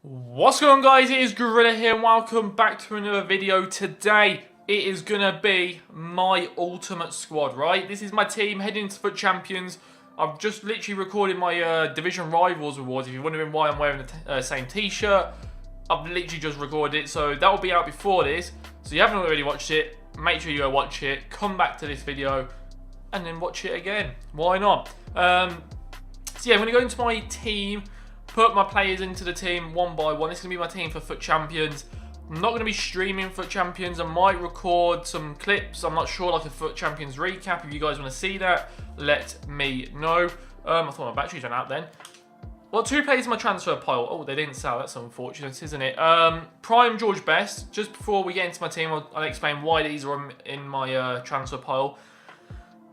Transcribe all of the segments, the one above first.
What's going on, guys? It is Gorilla here and welcome back to another video. Today it is gonna be my ultimate squad, right? This is my team heading into FUT Champions. I've just literally recorded my Division Rivals awards. If you're wondering why I'm wearing the same t-shirt, I've literally just recorded it, so that will be out before this. So if you haven't already watched it, make sure you go watch it, come back to this video and then watch it again. Why not? So yeah, I'm gonna go into my team, put my players into the team one by one. This is going to be my team for FUT Champions. I'm not going to be streaming FUT Champions. I might record some clips. I'm not sure, like a FUT Champions recap. If you guys want to see that, let me know. I thought my batteries ran out then. Well, two players in my transfer pile. Oh, they didn't sell. That's unfortunate, isn't it? Prime George Best. Just before we get into my team, I'll explain why these are in my transfer pile.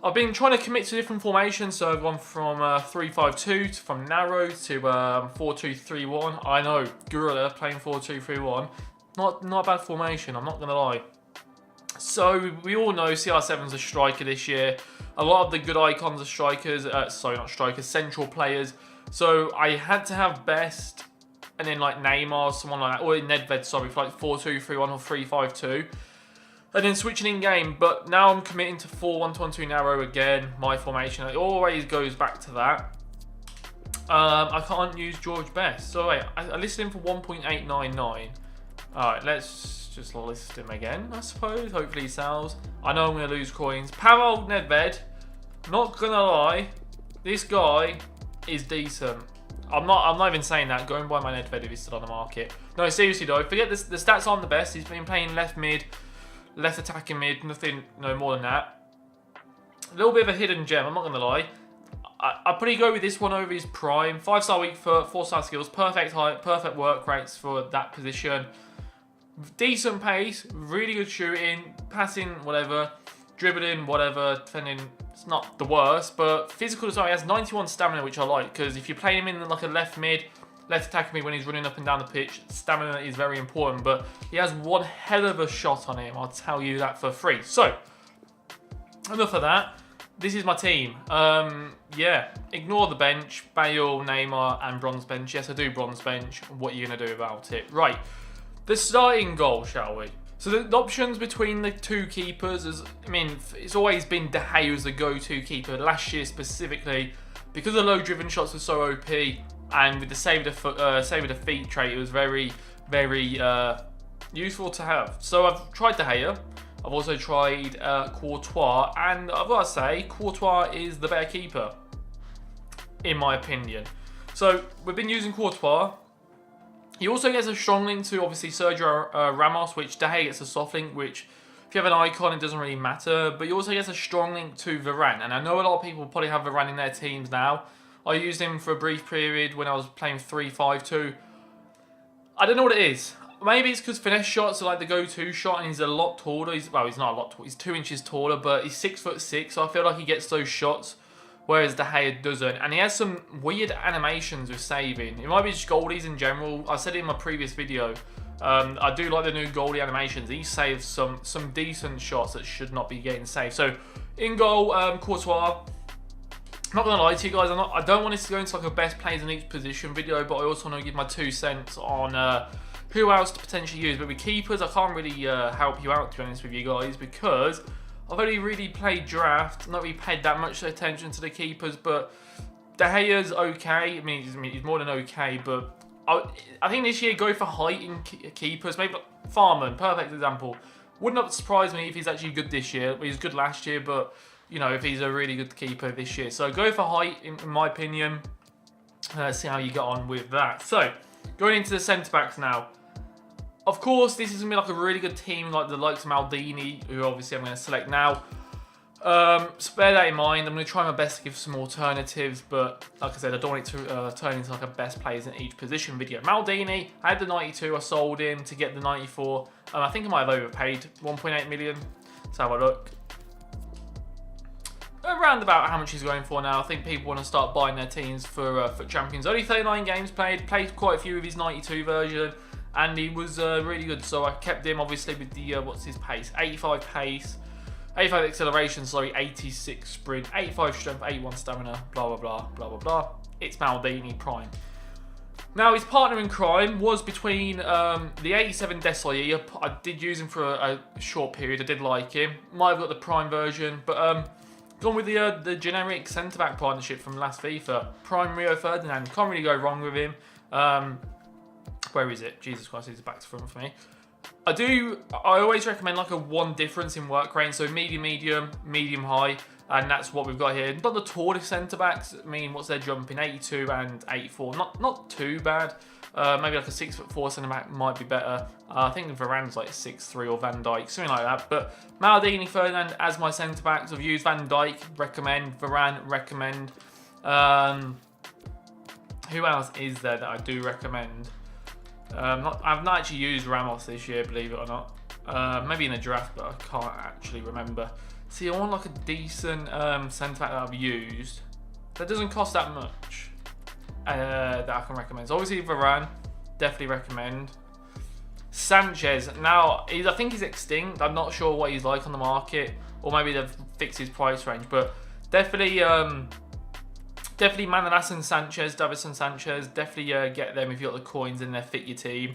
I've been trying to commit to different formations, so I've gone from 3-5-2 from narrow to 4-2-3-1. I know, Gorilla playing 4-2-3-1. Not a bad formation, I'm not going to lie. So, we all know CR7's a striker this year. A lot of the good icons are strikers, sorry, not strikers, central players. So, I had to have Best, and then like Neymar, someone like that, or Nedved, sorry, for like 4-2-3-1 or 3-5-2. And then switching in game, but now I'm committing to 4-1-2-1-2 narrow again. My formation, it always goes back to that. I can't use George Best. So wait, I listed him for 1.899. Alright, let's just list him again, I suppose. Hopefully he sells. I know I'm going to lose coins. Pavel Nedved, not going to lie, this guy is decent. I'm not even saying that. Go and buy my Nedved if he's still on the market. No, seriously though, forget this, the stats aren't the best. He's been playing left mid, left attacking mid, nothing, no more than that. A little bit of a hidden gem, I'm not going to lie. I'd probably go with this one over his prime. 5-star weak foot, 4-star skills, perfect height, perfect work rates for that position. Decent pace, really good shooting, passing, whatever, dribbling, whatever, defending. It's not the worst, but physical as well. He has 91 stamina, which I like, because if you play him in like a left mid, left attacking me when he's running up and down the pitch, stamina is very important, but he has one hell of a shot on him, I'll tell you that for free. So, enough of that. This is my team. Yeah, ignore the bench, Bale, Neymar, and bronze bench. Yes, I do bronze bench. What are you going to do about it? Right, the starting goal, shall we? So the options between the two keepers is, I mean, it's always been De Gea as the go-to keeper. Last year specifically, because the low-driven shots were so OP, and with the save of the feet trait, it was very, very useful to have. So I've tried De Gea. I've also tried Courtois, and I've got to say, Courtois is the better keeper, in my opinion. So we've been using Courtois. He also gets a strong link to, obviously, Sergio Ramos, which De Gea gets a soft link, which if you have an icon, it doesn't really matter. But he also gets a strong link to Varane, and I know a lot of people probably have Varane in their teams now. I used him for a brief period when I was playing 3-5-2. I don't know what it is. Maybe it's because finesse shots are like the go-to shot, and he's a lot taller. He's not a lot taller. He's 2 inches taller, but he's 6'6", so I feel like he gets those shots, whereas De Gea doesn't. And he has some weird animations with saving. It might be just goalies in general. I said it in my previous video. I do like the new goalie animations. He saves some decent shots that should not be getting saved. So in goal, Courtois. Not gonna lie to you guys, I don't want this to go into like a best players in each position video, but I also want to give my 2 cents on who else to potentially use. But with keepers, I can't really help you out, to be honest with you guys, because I've only really played draft, not really paid that much attention to the keepers. But De Gea's okay. I mean, he's more than okay, but I think this year go for height in keepers. Maybe like Farman, perfect example. Would not surprise me if he's actually good this year. He was good last year, but you know, if he's a really good keeper this year. So go for height, in my opinion. See how you get on with that. So, going into the centre-backs now. Of course, this is going to be like a really good team, like the likes of Maldini, who obviously I'm going to select now. Bear that in mind. I'm going to try my best to give some alternatives, but like I said, I don't want it to turn into like a best players in each position video. Maldini, I had the 92, I sold him to get the 94. I think I might have overpaid 1.8 million. Let's have a look. Around about how much he's going for now. I think people want to start buying their teams for Champions. Only 39 games played quite a few of his 92 version, and he was really good. So I kept him, obviously, with the, what's his pace? 85 pace, 85 acceleration, sorry, 86 sprint, 85 strength, 81 stamina, blah, blah, blah, blah, blah, blah. It's Maldini Prime. Now, his partner in crime was between the 87 Desailly. I did use him for a short period. I did like him. Might have got the prime version, but gone with the generic centre-back partnership from last FIFA. Prime Rio Ferdinand. Can't really go wrong with him. Where is it? Jesus Christ, he's back to front for me. I always recommend like a one difference in work rate. So medium, medium high. And that's what we've got here. Not the tallest centre-backs. I mean, what's their jumping? 82 and 84. Not too bad. Maybe like a 6'4" centre-back might be better. I think Varane's like 6'3" or Van Dijk, something like that. But Maldini, Ferdinand as my centre-backs. I've used Van Dijk, recommend. Varane, recommend. Who else is there that I do recommend? I've not actually used Ramos this year, believe it or not. Maybe in a draft, but I can't actually remember. See, I want like a decent centre-back that I've used that doesn't cost that much that I can recommend. So obviously Varane, definitely recommend. Sanchez, now I think he's extinct. I'm not sure what he's like on the market, or maybe they've fixed his price range, but definitely Manolas and Sanchez, Davinson Sanchez, definitely get them if you've got the coins in there, fit your team.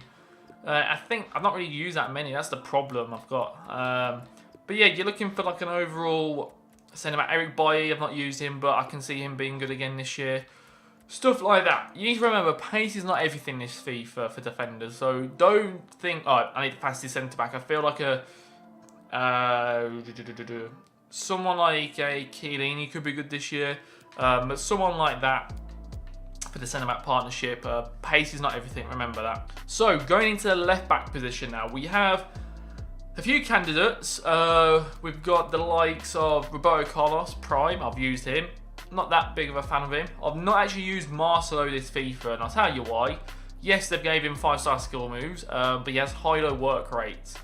I think I've not really used that many. That's the problem I've got. But yeah, you're looking for like an overall centre-back. Eric Bailly, I've not used him, but I can see him being good again this year. Stuff like that. You need to remember, pace is not everything this FIFA for defenders. So don't think, oh, I need the fastest centre-back. I feel like someone like a Chiellini could be good this year. But someone like that for the centre-back partnership, pace is not everything, remember that. So going into the left-back position now, we have a few candidates. We've got the likes of Roberto Carlos, Prime. I've used him. Not that big of a fan of him. I've not actually used Marcelo this FIFA, and I'll tell you why. Yes, they've gave him 5-star skill moves, but he has high-low work rates.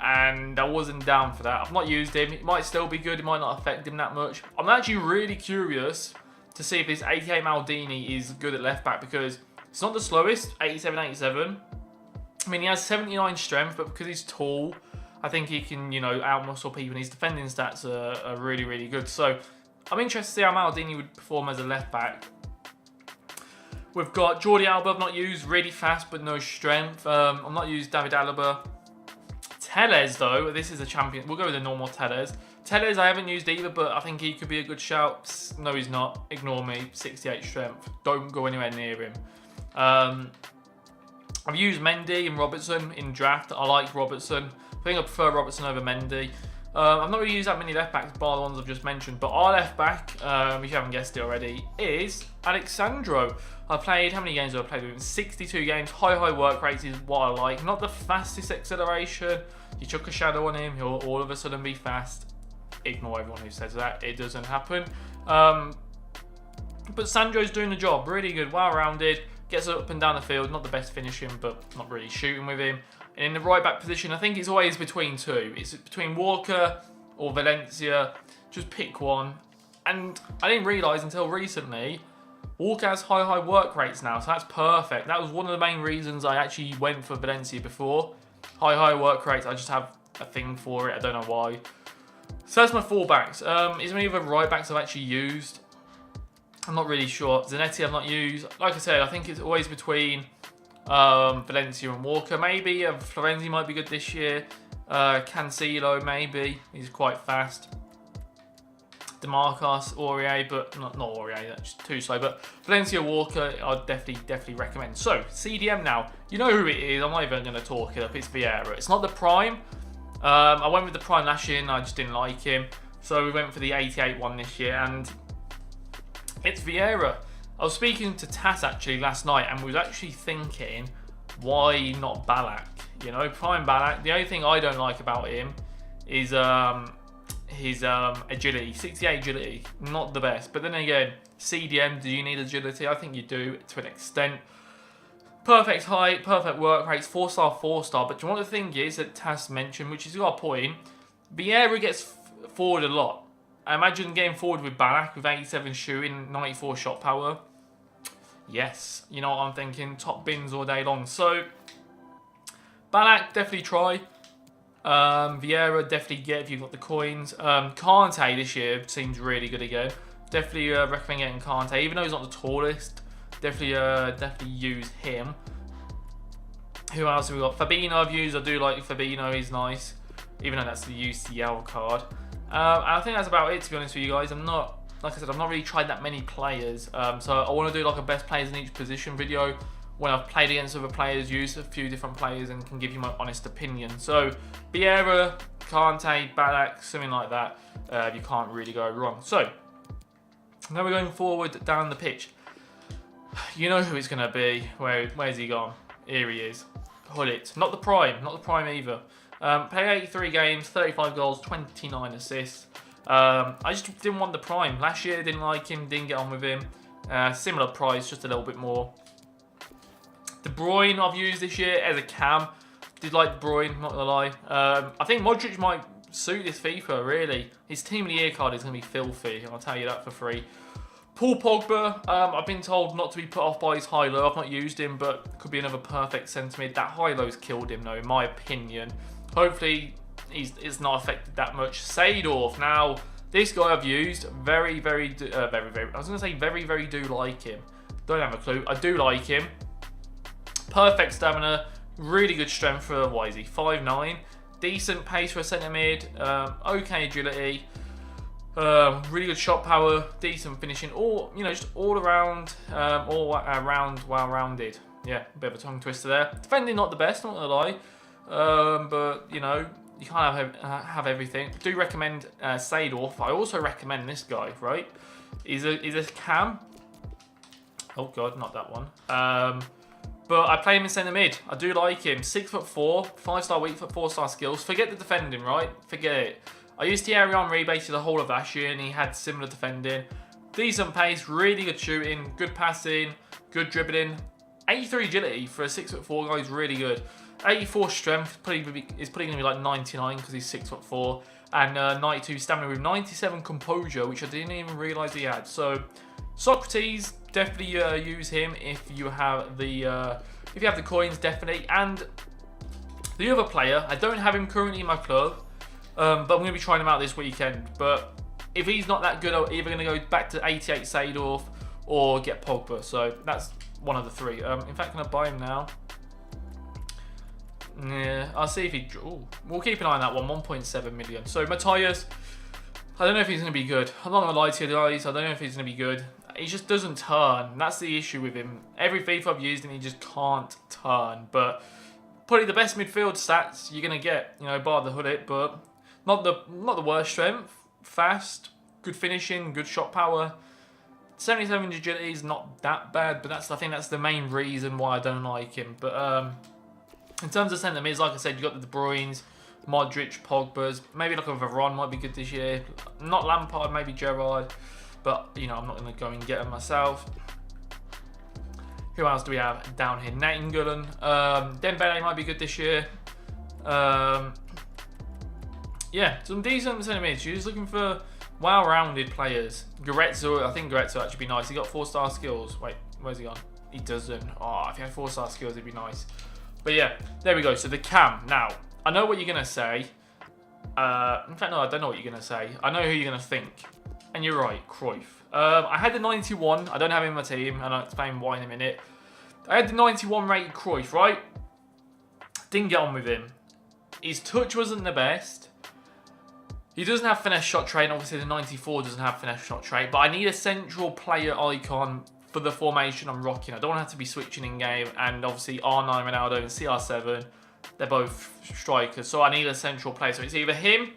And I wasn't down for that. I've not used him. It might still be good. It might not affect him that much. I'm actually really curious to see if this 88 Maldini is good at left-back, because it's not the slowest, 87. I mean, he has 79 strength, but because he's tall, I think he can, out-muscle people, and his defending stats are really, really good. So I'm interested to see how Maldini would perform as a left-back. We've got Jordi Alba, I've not used, really fast, but no strength. I've not used David Alaba. Tellez, though, this is a champion. We'll go with the normal Tellez. Tellez, I haven't used either, but I think he could be a good shout. No, he's not. Ignore me. 68 strength. Don't go anywhere near him. I've used Mendy and Robertson in draft. I like Robertson. I think I prefer Robertson over Mendy. I've not really used that many left backs, bar the ones I've just mentioned. But our left back, if you haven't guessed it already, is Alexandro. I played, how many games have I played with him? 62 games. High work rates is what I like. Not the fastest acceleration. You chuck a shadow on him, he'll all of a sudden be fast. Ignore everyone who says that. It doesn't happen. But Sandro's doing the job. Really good, well-rounded. Gets up and down the field. Not the best finishing, but not really shooting with him. And in the right back position, I think it's always between two. It's between Walker or Valencia. Just pick one. And I didn't realise until recently, Walker has high work rates now, so that's perfect. That was one of the main reasons I actually went for Valencia before. High work rates, I just have a thing for it. I don't know why. So that's my full backs. Is there any other right backs I've actually used? I'm not really sure. Zanetti I've not used. Like I said, I think it's always between Valencia and Walker. Maybe Florenzi might be good this year. Cancelo maybe. He's quite fast. DeMarcus, Aurier, but not Aurier, that's too slow. But Valencia, Walker, I'd definitely recommend. So, CDM now. You know who it is. I'm not even going to talk it up. It's Vieira. It's not the Prime. I went with the Prime last year and I just didn't like him. So we went for the 88 one this year, and it's Vieira. I was speaking to Tass actually last night, and we was actually thinking, why not Ballack? You know, Prime Ballack. The only thing I don't like about him is his agility. 68 agility, not the best. But then again, CDM, do you need agility? I think you do to an extent. Perfect height, perfect work rates, 4-star, 4-star. But do you know what the thing is that Tass mentioned, which is our point? Vieira gets forward a lot. I imagine getting forward with Ballack with 87 shooting, 94 shot power. Yes, you know what I'm thinking. Top bins all day long. So, Ballack, definitely try. Vieira, definitely get if you've got the coins. Kante this year seems really good again. Definitely recommend getting Kante, even though he's not the tallest. definitely use him. Who else have we got? Fabinho I've used. I do like Fabinho. He's nice, even though that's the UCL card. And I think that's about it, to be honest with you guys. Like I said, I've not really tried that many players. So I want to do like a best players in each position video when I've played against other players, used a few different players, and can give you my honest opinion. So Vieira, Kante, Ballack, something like that. You can't really go wrong. So now we're going forward down the pitch. You know who it's going to be. Where's he gone? Here he is. Hullet. Not the prime either. Played 83 games, 35 goals, 29 assists. I just didn't want the prime. Last year, didn't like him, didn't get on with him. Similar price, just a little bit more. De Bruyne I've used this year as a cam. Did like De Bruyne, not gonna lie. I think Modric might suit this FIFA, really. His Team of the Year card is going to be filthy, I'll tell you that for free. Paul Pogba, I've been told not to be put off by his high-low. I've not used him, but could be another perfect centre mid. That high-low's killed him, though, in my opinion. Hopefully, it's not affected that much. Seedorf, now, this guy I've used, very, very do like him. Don't have a clue. I do like him. Perfect stamina, really good strength for, what is he, 5'9". Decent pace for a centre mid, okay agility. Really good shot power, decent finishing, just all around, well-rounded. Yeah, a bit of a tongue twister there. Defending not the best, not gonna lie, but you can't have everything. I do recommend Seedorf. I also recommend this guy. Right, he's a cam. Oh god, not that one. But I play him in centre mid. I do like him. 6'4", 5-star weak foot, 4-star skills. Forget the defending, right? Forget it. I used Thierry Henry basically the whole of last year, and he had similar defending. Decent pace, really good shooting, good passing, good dribbling. 83 agility for a 6'4" guy is really good. 84 strength is probably going to be like 99 because he's 6'4", and 92 stamina with 97 composure, which I didn't even realise he had. So Socrates, definitely use him if you have the coins, definitely. And the other player, I don't have him currently in my club. But I'm going to be trying him out this weekend. But if he's not that good, I'm either going to go back to 88 Seedorf or get Pogba. So that's one of the three. In fact, can I buy him now? Yeah, I'll see if he... Ooh, we'll keep an eye on that one, 1.7 million. So Matthias, I don't know if he's going to be good. I'm not going to lie to you guys. I don't know if he's going to be good. He just doesn't turn. That's the issue with him. Every FIFA I've used him, he just can't turn. But probably the best midfield stats you're going to get, bar the Hullet, but... Not the worst strength, fast, good finishing, good shot power. 77 agility is not that bad, but I think that's the main reason why I don't like him. But in terms of centre mids, like I said, you got the De Bruynes, Modric, Pogba's, maybe like a Varane might be good this year. Not Lampard, maybe Gerrard, but I'm not going to go and get him myself. Who else do we have down here? Nightingale, Dembele might be good this year. Yeah, some decent centre mids. You're just looking for well-rounded players. Goretzka, I think Goretzka would actually be nice. He got 4-star skills. Wait, where's he gone? He doesn't. Oh, if he had 4-star skills, it'd be nice. But yeah, there we go. So the cam. Now, I know what you're going to say. In fact, no, I don't know what you're going to say. I know who you're going to think. And you're right, Cruyff. I had the 91. I don't have him in my team, and I'll explain why in a minute. I had the 91 rated Cruyff, right? Didn't get on with him. His touch wasn't the best. He doesn't have finesse shot trait, and obviously the 94 doesn't have finesse shot trait, but I need a central player icon for the formation I'm rocking. I don't want to have to be switching in game, and obviously R9 Ronaldo and CR7, they're both strikers, so I need a central player. So it's either him,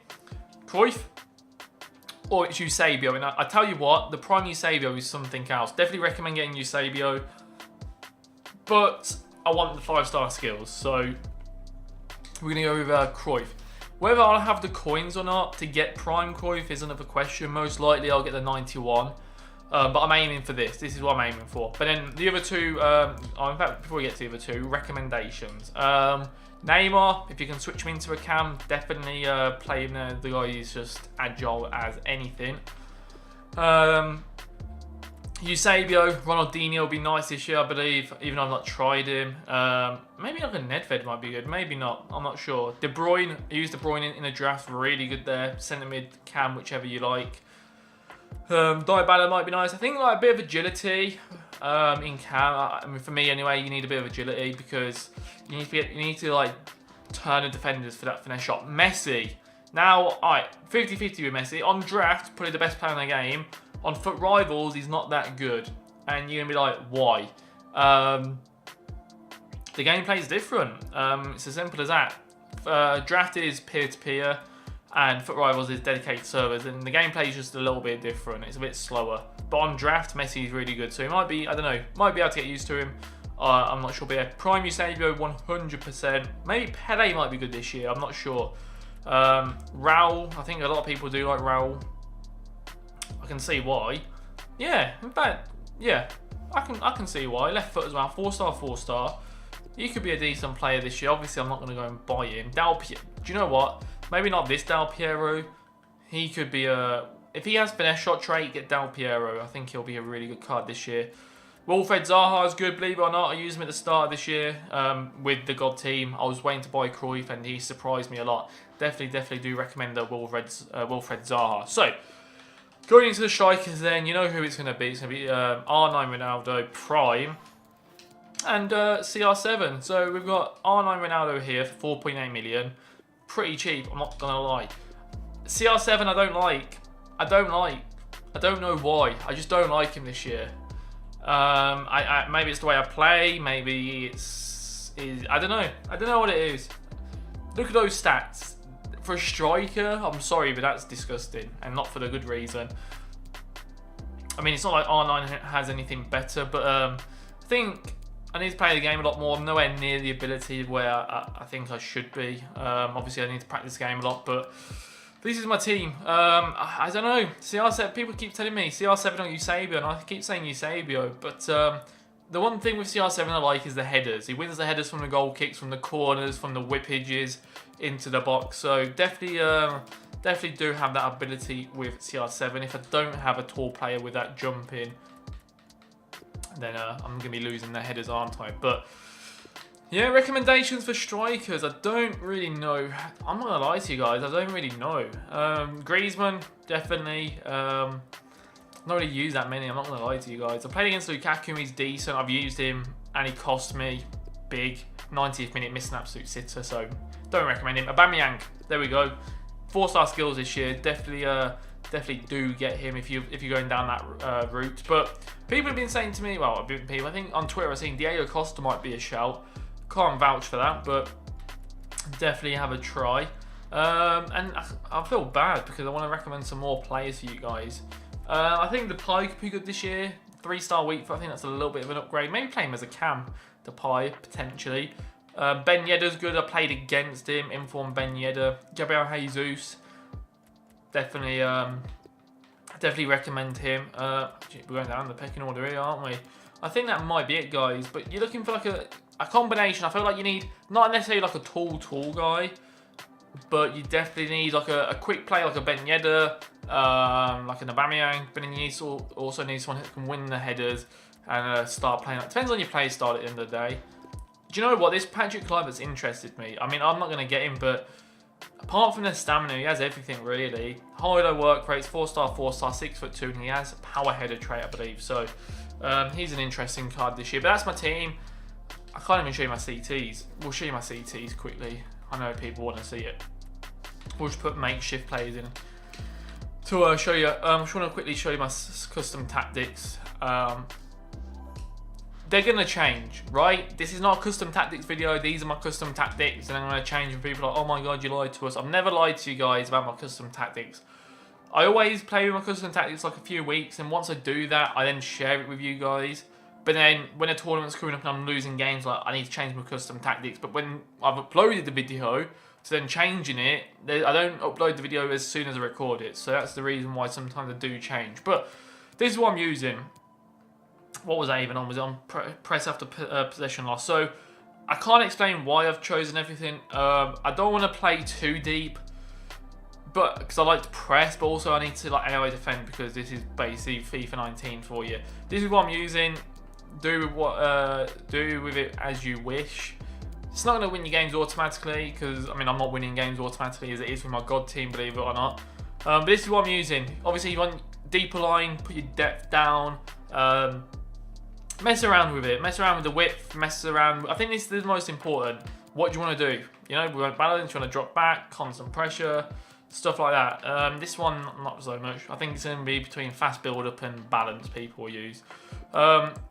Cruyff, or it's Eusebio. And I tell you what, the prime Eusebio is something else. Definitely recommend getting Eusebio, but I want the 5-star skills, so we're going to go with Cruyff. Whether I'll have the coins or not to get Prime Cruyff is another question. Most likely I'll get the 91. But I'm aiming for this. This is what I'm aiming for. But then the other two, in fact, before we get to the other two, recommendations. Neymar, if you can switch him into a cam, definitely play him there. The guy is just agile as anything. Eusebio, Ronaldinho will be nice this year, I believe, even though I've not tried him. Maybe like a Nedved might be good, maybe not, I'm not sure. De Bruyne, I used De Bruyne in a draft, really good there. Centre mid, cam, whichever you like. Dybala might be nice. I think like a bit of agility in cam. I mean, for me anyway, you need a bit of agility because you need to like turn the defenders for that finesse shot. Messi. Now, alright, 50-50 with Messi. On draft, probably the best player in the game. On FUT Rivals, he's not that good. And you're going to be like, why? The gameplay is different. It's as simple as that. Draft is peer-to-peer, and FUT Rivals is dedicated servers, and the gameplay is just a little bit different. It's a bit slower. But on draft, Messi is really good, so he might be, I don't know, might be able to get used to him. I'm not sure, but yeah, Prime Eusebio 100%. Maybe Pele might be good this year, I'm not sure. Raul, I think a lot of people do like Raul. I can see why. Yeah, in fact, yeah, I can see why. Left foot as well, 4-star, 4-star. He could be a decent player this year. Obviously, I'm not going to go and buy him. Do you know what? Maybe not this Del Piero. He could be a... If he has finesse shot trait, get Del Piero. I think he'll be a really good card this year. Wilfred Zaha is good, believe it or not. I used him at the start of this year with the God team. I was waiting to buy Cruyff, and he surprised me a lot. Definitely do recommend the Wilfred Zaha. So, going into the strikers then, you know who it's going to be. It's going to be R9 Ronaldo Prime and CR7. So we've got R9 Ronaldo here for 4.8 million. Pretty cheap, I'm not going to lie. CR7 I don't like. I don't know why. I just don't like him this year. Maybe it's the way I play. Maybe I don't know. I don't know what it is. Look at those stats. For a striker, I'm sorry, but that's disgusting, and not for the good reason. I mean, it's not like R9 has anything better, but I think I need to play the game a lot more. I'm nowhere near the ability where I think I should be. Obviously, I need to practice the game a lot, but this is my team. I don't know. CR7, people keep telling me CR7 or Eusebio, and I keep saying Eusebio, but the one thing with CR7 I like is the headers. He wins the headers from the goal kicks, from the corners, from the whippages into the box. So definitely do have that ability with CR7. If I don't have a tall player with that jumping, then I'm going to be losing the headers, aren't I? But yeah, recommendations for strikers. I don't really know. I'm not going to lie to you guys. I don't really know. Griezmann, definitely. Not really used that many. I'm not going to lie to you guys. I played against Lukaku. He's decent. I've used him, and he cost me big. 90th minute, missed an absolute sitter. So don't recommend him. Aubameyang. There we go. 4-star skills this year. Definitely do get him if you're going down that route. But people have been saying to me, well, people, I think on Twitter I've seen Diego Costa might be a shout. Can't vouch for that, but definitely have a try. And I feel bad because I want to recommend some more players for you guys. I think Depay could be good this year. 3-star weak foot. I think that's a little bit of an upgrade. Maybe play him as a cam. Depay potentially. Ben Yedder's good. I played against him. Informed Ben Yedder. Gabriel Jesus. Definitely recommend him. We're going down the pecking order here, aren't we? I think that might be it, guys. But you're looking for like a combination. I feel like you need not necessarily like a tall guy, but you definitely need like a quick play, like a Ben Yedder, like an Aubameyang. But then you also need someone who can win the headers and start playing. It depends on your play style at the end of the day. Do you know what? This Patrick Kluivert's interested me. I mean, I'm not going to get him, but apart from the stamina, he has everything really. High low work rates, 4-star, 4-star, 6'2", and he has a power header trait, I believe. So he's an interesting card this year. But that's my team. I can't even show you my CTs. We'll show you my CTs quickly. I know people want to see it. We'll just put makeshift players in to show you. I just want to quickly show you my custom tactics. They're going to change, right? This is not a custom tactics video. These are my custom tactics, and I'm going to change when people are like, oh my god, you lied to us. I've never lied to you guys about my custom tactics. I always play with my custom tactics like a few weeks, and once I do that, I then share it with you guys. But then when a tournament's coming up and I'm losing games, like I need to change my custom tactics. But when I've uploaded the video, to then changing it, I don't upload the video as soon as I record it. So that's the reason why sometimes I do change. But this is what I'm using. What was I even on? Was it on press after possession loss? So I can't explain why I've chosen everything. I don't want to play too deep, but because I like to press, but also I need to like AI defend because this is basically FIFA 19 for you. This is what I'm using. Do with it as you wish. It's not going to win your games automatically because I mean I'm not winning games automatically as it is with my God team, believe it or not. But this is what I'm using. Obviously you want deeper line, put your depth down. mess around with it. Mess around with the width. Mess around. I think this is the most important. What do you want to do? You know, we want balance. You want to drop back, constant pressure, stuff like that. This one, not so much. I think it's going to be between fast build-up and balance people use.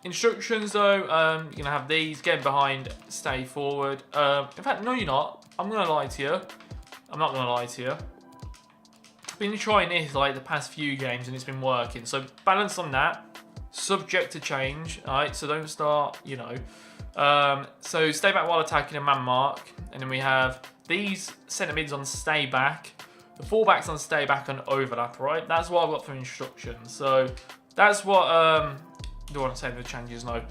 Instructions though, you're going to have these. Get behind, stay forward. In fact, no you're not. I'm going to lie to you. I'm not going to lie to you. I've been trying this like the past few games and it's been working. So balance on that. Subject to change. Alright, so don't start, you know. So stay back while attacking a man mark. And then we have these centre mids on stay back. The fullbacks on stay back and overlap, right? That's what I've got for instructions. So that's what, do I want to say the changes? No.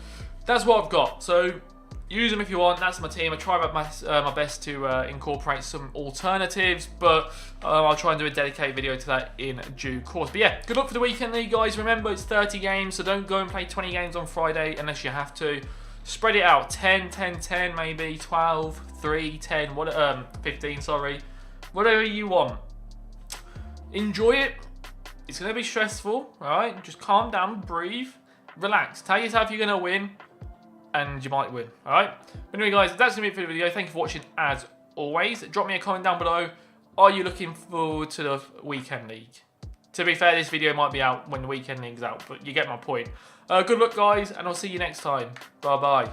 That's what I've got. So use them if you want. That's my team. I try my best to incorporate some alternatives, but I'll try and do a dedicated video to that in due course. But yeah, good luck for the weekend league, guys. Remember, it's 30 games, so don't go and play 20 games on Friday unless you have to. Spread it out. 10, 10, 10, maybe 12, 3, 10, 15, sorry. Whatever you want. Enjoy it. It's going to be stressful, alright? Just calm down, breathe, relax. Tell yourself you're going to win, and you might win, alright? Anyway, guys, that's going to be it for the video. Thank you for watching, as always. Drop me a comment down below. Are you looking forward to the weekend league? To be fair, this video might be out when the weekend league's out, but you get my point. Good luck, guys, and I'll see you next time. Bye-bye.